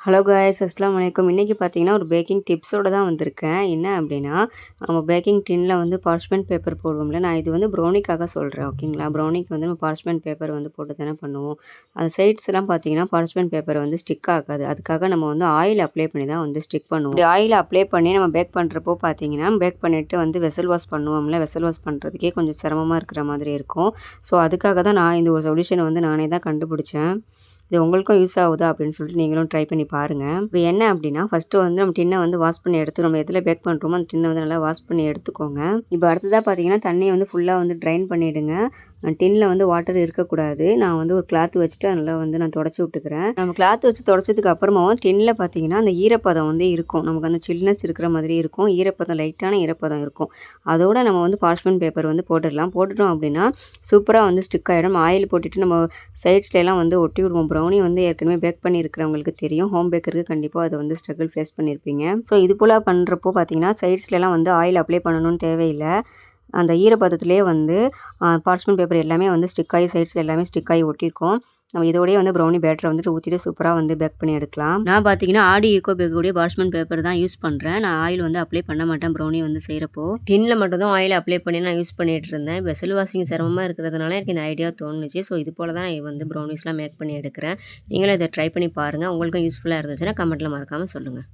Hello guys, அஸ்ஸலாமு அலைக்கும். இன்றைக்கி பார்த்தீங்கன்னா ஒரு பேக்கிங் டிப்ஸோட தான் வந்திருக்கேன். என்ன அப்படின்னா, நம்ம பேக்கிங் டின்னில் வந்து பார்ச்மெண்ட் பேப்பர் போடுவோம்ல, நான் இது வந்து ப்ரௌனிக்காக சொல்கிறேன். ஓகேங்களா? ப்ரௌனிக்கு வந்து நம்ம பார்ச்மெண்ட் பேப்பர் வந்து போட்டு தானே பண்ணுவோம். அது சைட்ஸ்லாம் பார்த்தீங்கன்னா பார்ச்மெண்ட் பேப்பர் வந்து ஸ்டிக் ஆகாது. அதுக்காக நம்ம வந்து ஆயில் அப்ளை பண்ணி தான் வந்து ஸ்டிக் பண்ணுவோம். இப்படி ஆயில் அப்ளை பண்ணி நம்ம பேக் பண்ணுறப்போ பார்த்தீங்கன்னா, பேக் பண்ணிவிட்டு வந்து வெசல் வாஷ் பண்ணுவோம்ல, வெசல் வாஷ் பண்ணுறதுக்கே கொஞ்சம் சிரமமாக இருக்கிற மாதிரி இருக்கும். ஸோ அதுக்காக தான் நான் இந்த ஒரு சொல்யூஷன் வந்து நானே தான் கண்டுபிடிச்சேன். இது உங்களுக்கும் யூஸ் ஆகுதா அப்படின்னு சொல்லிட்டு நீங்களும் ட்ரை பண்ணி பாருங்கள். இப்போ என்ன அப்படின்னா, ஃபஸ்ட்டு வந்து நம்ம டின்னை வந்து வாஷ் பண்ணி எடுத்து நம்ம எதில் பேக் பண்ணுறோமோ அந்த டின்னை வந்து நல்லா வாஷ் பண்ணி எடுத்துக்கோங்க. இப்போ அடுத்ததாக பார்த்தீங்கன்னா தண்ணியை வந்து ஃபுல்லாக வந்து ட்ரைன் பண்ணிவிடுங்க. டின்னில் வந்து வாட்டர் இருக்கக்கூடாது. நான் வந்து ஒரு கிளாத் வச்சுட்டு அதில் வந்து நான் தொடச்சி விட்டுக்கிறேன். நம்ம கிளாத் வச்சு தொடச்சதுக்கு அப்புறமாவும் டின்னில் பார்த்தீங்கன்னா அந்த ஈரப்பதம் வந்து இருக்கும். நமக்கு அந்த சில்னஸ் இருக்கிற மாதிரி இருக்கும். ஈரப்பதம், லைட்டான ஈரப்பதம் இருக்கும். அதோட நம்ம வந்து பார்ச்மெண்ட் பேப்பர் வந்து போட்டுடலாம். போட்டுட்டோம் அப்படின்னா சூப்பராக வந்து ஸ்டிக் ஆகிடும். ஆயில் போட்டுட்டு நம்ம சைட்ஸ்லாம் வந்து ஒட்டி விடுவோம். ப்ரௌனி வந்து ஏற்கனவே பேக் பண்ணியிருக்கிறவங்களுக்கு தெரியும். ஹோம் பேக்கருக்கு கண்டிப்பாக அது வந்து ஸ்ட்ரகிள் ஃபேஸ் பண்ணியிருப்பீங்க. ஸோ இது போல் பண்ணுறப்போ பார்த்தீங்கன்னா சைட்ஸ்லாம் வந்து ஆயில் அப்ளை பண்ணணும்னு தேவையில்லை. அந்த ஈரப்பதத்திலே வந்து பார்ச்மெண்ட் பேப்பர் எல்லாமே வந்து ஸ்டிக் ஆகி சைட்ஸில் எல்லாமே ஸ்டிக் ஆகி ஒட்டியிருக்கும். நம்ம இதோடய வந்து ப்ரௌனி பேட்டரை வந்துட்டு ஊற்றிட்டு சூப்பராக வந்து பேக் பண்ணி எடுக்கலாம். நான் பார்த்தீங்கன்னா ஆடி ஈகோ பேக்கோடைய பார்ச்மெண்ட் பேப்பர் தான் யூஸ் பண்ணுறேன். நான் ஆயில் வந்து அப்ளை பண்ண மாட்டேன் ப்ரௌனி வந்து செய்கிறப்போ. டின்னில் மட்டும் தான் ஆயில் அப்ளை பண்ணி நான் யூஸ் பண்ணிகிட்டு இருந்தேன். வெசல் வாஷிங் சிரமமாக இருக்கிறதுனால எனக்கு இந்த ஐடியா தோணுச்சு. ஸோ இது போல் தான் நான் வந்து ப்ரௌனிஸ்லாம் மேக் பண்ணி எடுக்கிறேன். நீங்களும் இதை ட்ரை பண்ணி பாருங்கள். உங்களுக்கும் யூஸ்ஃபுல்லாக இருந்துச்சுன்னா கமெண்ட்டில் மறக்காமல் சொல்லுங்கள்.